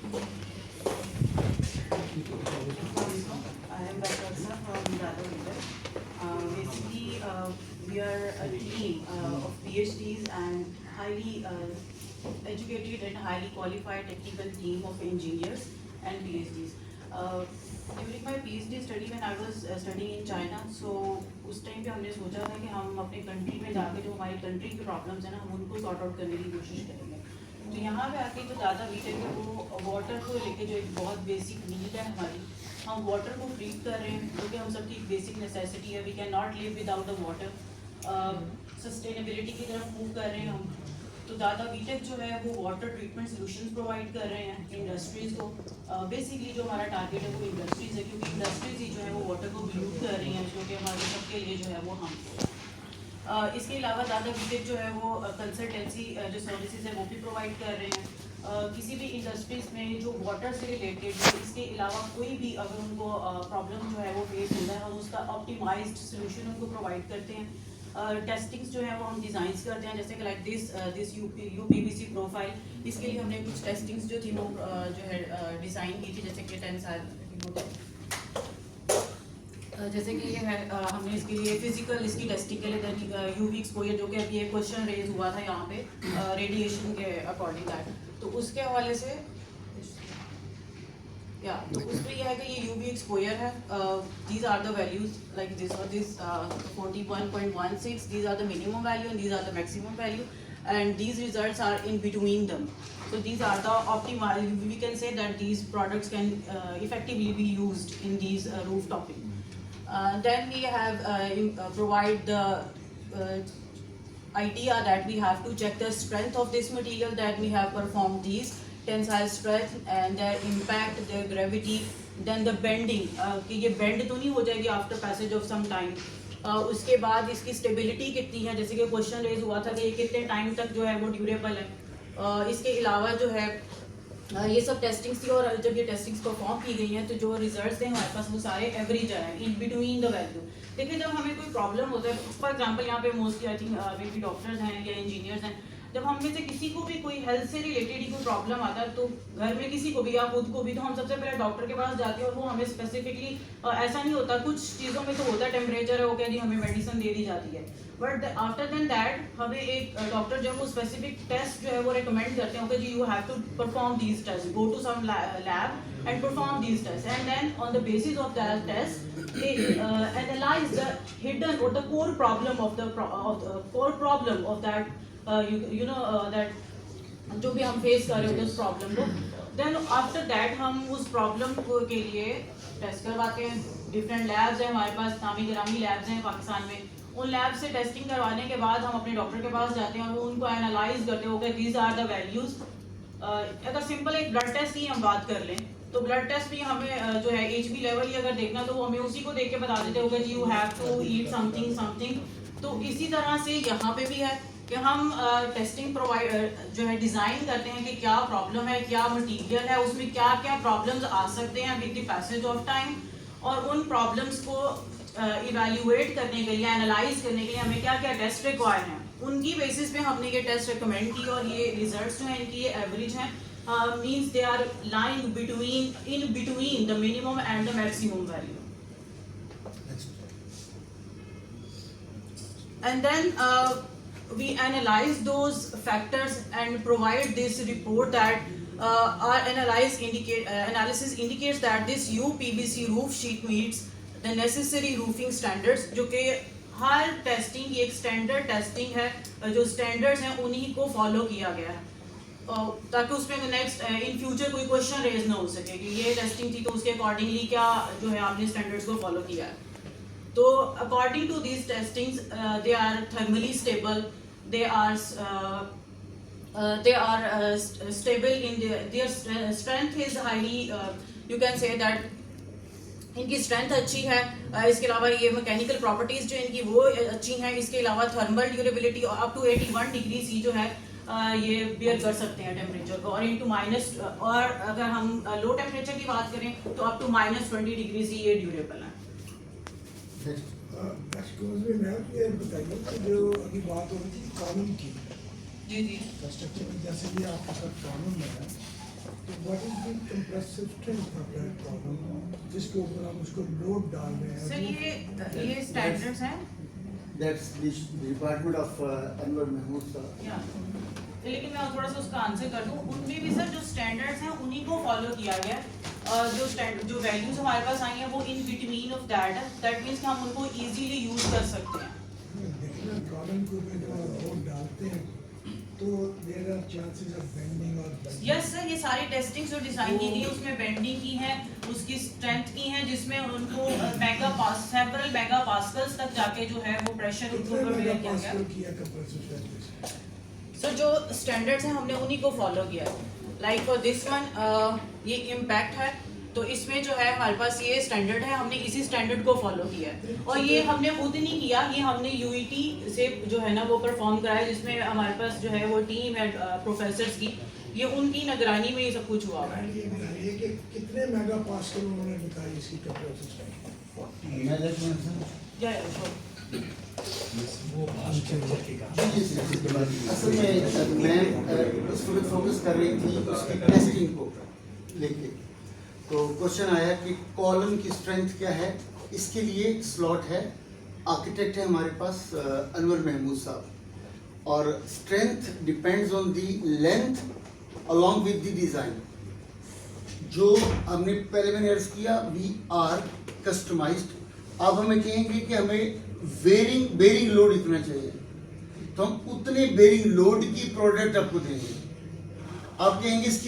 I am Baksa from Dada Village. Basically, we are a team of PhDs and highly educated and highly qualified technical team of engineers and PhDs. During my PhD study when I was studying in China, so उस time पे हमने सोचा था कि हम अपने country में जाके जो हमारी कंट्री की प्रॉब्लम्स है ना हम उनको सॉर्ट आउट करने की कोशिश करेंगे. तो यहाँ पे आके जो दादा बीटेक है वो वाटर को लेके जो एक बहुत बेसिक नीड है हमारी, हम वाटर को ट्रीट कर रहे हैं क्योंकि हम सबकी एक बेसिक नेसेसिटी है. We can not live without the water. Sustainability की तरफ मूव कर रहे हैं हम. तो दादा बीटेक जो है वो वाटर ट्रीटमेंट सोल्यूशंस प्रोवाइड कर रहे हैं इंडस्ट्रीज़ को. बेसिकली जो हमारा टारगेट है वो इंडस्ट्रीज़ है क्योंकि इंडस्ट्रीज़ ही जो है वो वाटर को पोल्यूट कर रही हैं जो कि हमारे सबके लिए जो है वो हम. इसके अलावा दादा बीटेक जो है वो कंसल्टेंसी जो सर्विसेज है वो भी प्रोवाइड कर रहे हैं. किसी भी इंडस्ट्रीज़ में जो वाटर से रिलेटेड है इसके अलावा कोई भी अगर उनको प्रॉब्लम जो है वो फेस होता है हम उसका ऑप्टिमाइज्ड सोल्यूशन उनको प्रोवाइड करते हैं. टेस्टिंग्स जो है वो हम डिज़ाइंस करते हैं जैसे कि लाइक दिस यूपीवीसी प्रोफाइल. इसके लिए हमने कुछ टेस्टिंग्स जो थी वो जो है डिज़ाइन की थी जैसे कि 10 साल जैसे कि ये है हमने इसके लिए फिजिकल इसकी टेस्टिंग के लिए यूवी एक्सपोजर जो कि अभी एक क्वेश्चन रेज हुआ था यहाँ पे रेडिएशन के अकॉर्डिंग दैट. तो उसके हवाले से तो उसमें यह है कि ये यूवी एक्सपोजर है. These are the values like this और this 41.16. These are the minimum value and these are the maximum value and these results are in between them. So these are the optimal. We can say that these products can effectively be used in these roof topping. Then we have provide the idea that we have to check the strength of this material that we have performed these tensile strength and their impact, their gravity, then the bending. कि ये bend तो नहीं हो जाएगी after passage of some time. उसके बाद इसकी stability कितनी है जैसे कि क्वेश्चन रेज हुआ था कि ये कितने टाइम तक जो है वो ड्यूरेबल है. इसके अलावा जो है ये सब टेस्टिंग्स थी और जब ये टेस्टिंग्स परफॉर्म की गई हैं तो जो रिजल्ट्स हैं हमारे पास वो सारे एवरेज आए हैं इन बिटवीन द वैल्यू. देखिए जब हमें कोई प्रॉब्लम होता है फॉर एग्जांपल यहाँ पे mostly I think may be doctors हैं या इंजीनियर्स हैं, जब हम में से किसी को भी कोई हेल्थ से रिलेटेड ही कोई प्रॉब्लम आता है तो घर में किसी को भी या खुद को भी तो हम सबसे पहले डॉक्टर के पास जाते हैं और वो हमें स्पेसिफिकली ऐसा नहीं होता, कुछ चीज़ों में तो होता है टेम्परेचर है वो कह दी हमें मेडिसिन दे दी जाती है. बट आफ्टर देन दैट हमें एक डॉक्टर जो है वो स्पेसिफिक टेस्ट जो है वो रिकमेंड करते हैं ओके जी you have to perform these test, go to some lab and perform these test and then on the basis of that test they analyze the hidden or the core problem of that that जो भी हम face कर रहे होते हैं उस problem को. Then after that हम उस प्रॉब्लम के लिए टेस्ट करवाते हैं. डिफरेंट लैब्स हैं हमारे पास, नामी गिरामी लैब्स हैं पाकिस्तान में. उन लैब से टेस्टिंग करवाने के बाद हम अपने डॉक्टर के पास जाते हैं और वो उनको एनालाइज करते हैं okay these are the values. अगर सिंपल एक ब्लड टेस्ट की हम बात कर लें तो ब्लड टेस्ट भी हमें जो है एचबी लेवल ही अगर देखना तो वो हमें उसी को देख के बता देते होगा जी you have to eat something something. तो इसी तरह से यहाँ पे भी है कि हम टेस्टिंग प्रोवाइड जो है डिज़ाइन करते हैं कि क्या प्रॉब्लम है, क्या मटीरियल है, उसमें क्या क्या प्रॉब्लम्स आ सकते हैं with the passage of time, और उन प्रॉब्लम्स को इवेल्युएट करने के लिए एनालाइज करने के लिए हमें क्या क्या टेस्ट रिक्वायर हैं. उनकी बेसिस पे हमने ये टेस्ट रिकमेंड की और ये रिजल्ट्स जो हैं इनकी ये एवरेज हैं. Means they are lying in between the minimum and the maximum value. And then we analyze those factors and provide this report that our analysis indicates that this UPVC roof sheet meets the necessary roofing standards. जो कि हर testing की एक standard testing है, जो standards हैं उन्हीं को follow किया गया है ताकि उसमें नेक्स्ट इन फ्यूचर कोई क्वेश्चन रेज ना हो सके कि ये टेस्टिंग थी तो उसके अकॉर्डिंगली क्या जो है आपने स्टैंडर्ड्स को फॉलो किया है. तो according to these testings they are thermally stable, they are stable in their strength is highly, you can say that इनकी स्ट्रेंथ अच्छी है. इसके अलावा ये मैकेनिकल प्रॉपर्टीज जो इनकी वो अच्छी हैं. इसके अलावा thermal durability up to 81 degree C जो है ये बियर कर सकते हैं टेम्परेचर को, और इनटू माइनस, और अगर हम लो टेम्परेचर की बात करें तो अप टू -20 डिग्री से ये ड्यूरेबल है. ये बताइए कि जो अभी बात हो रही थी कानून की, जी कंस्ट्रक्शन में जैसे भी आपके साथ कानून है तो what is the compressive strength of that column जिसके ऊपर आप उसको लोड डाल रहे हैं? सर ये स्टैंडर्ड्स हैं। That's the department of Anwar Mahmood sir. या लेकिन मैं थोड़ा सा उसका आंसर कर दूं, उनमें भी सर जो स्टैंडर्ड्स हैं उन्हीं को फॉलो किया गया है। जो वैल्यूज हमारे पास आई हैं वो in between of that means कि हम उनको इजीली यूज कर सकते हैं। देखिए ना, कॉलम के ऊपर जब आप लोड डालते हैं तो there are chances of bending और यस सर, ये सारी टेस्टिंग जो डिजाइन की गई है उसमें बेंडिंग की है, उसकी स्ट्रेंथ की है, जिसमें उनको सेवरल मेगा पास्कल्स तक जाके जो है वो प्रेशर उनके कितने ऊपर बेयर किया मेगापास्कल गया। किया कंप्रेसिव स्ट्रेंथ? सर जो स्टैंडर्ड्स हैं हमने उन्हीं को फॉलो किया है। लाइक फॉर दिस वन ये इम्पैक्ट है, तो इसमें जो है हमारे पास ये स्टैंडर्ड है, हमने इसी स्टैंडर्ड को फॉलो किया है। और ये हमने खुद नहीं किया, ये हमने यूईटी से जो है ना वो परफॉर्म कराया, जिसमें हमारे पास जो है वो टीम है प्रोफेसर्स की, ये उनकी निगरानी में ये सब कुछ हुआ हुआ है। ये कि कितने मेगापास्कल उन्होंने निकाली इसकी कंप्रेसिव स्ट्रेंथ? Management sir. या sure। असल में मैं इस वक्त फोकस कर रही थी उसकी टेस्टिंग को लेके। तो क्वेश्चन आया कि कॉलम की स्ट्रेंथ क्या है। इसके लिए स्लॉट है, आर्किटेक्ट है हमारे पास अनवर महमूद साहब, और strength depends on the length along with the design. जो हमने पहले मैंने अर्ज किया, वी आर कस्टमाइज्ड। अब हमें कहेंगे कि हमें बेरिंग लोड इतना चाहिए, तो हम उतने बेरिंग लोड की प्रोडक्ट आपको देंगे। आप कहेंगे इसकी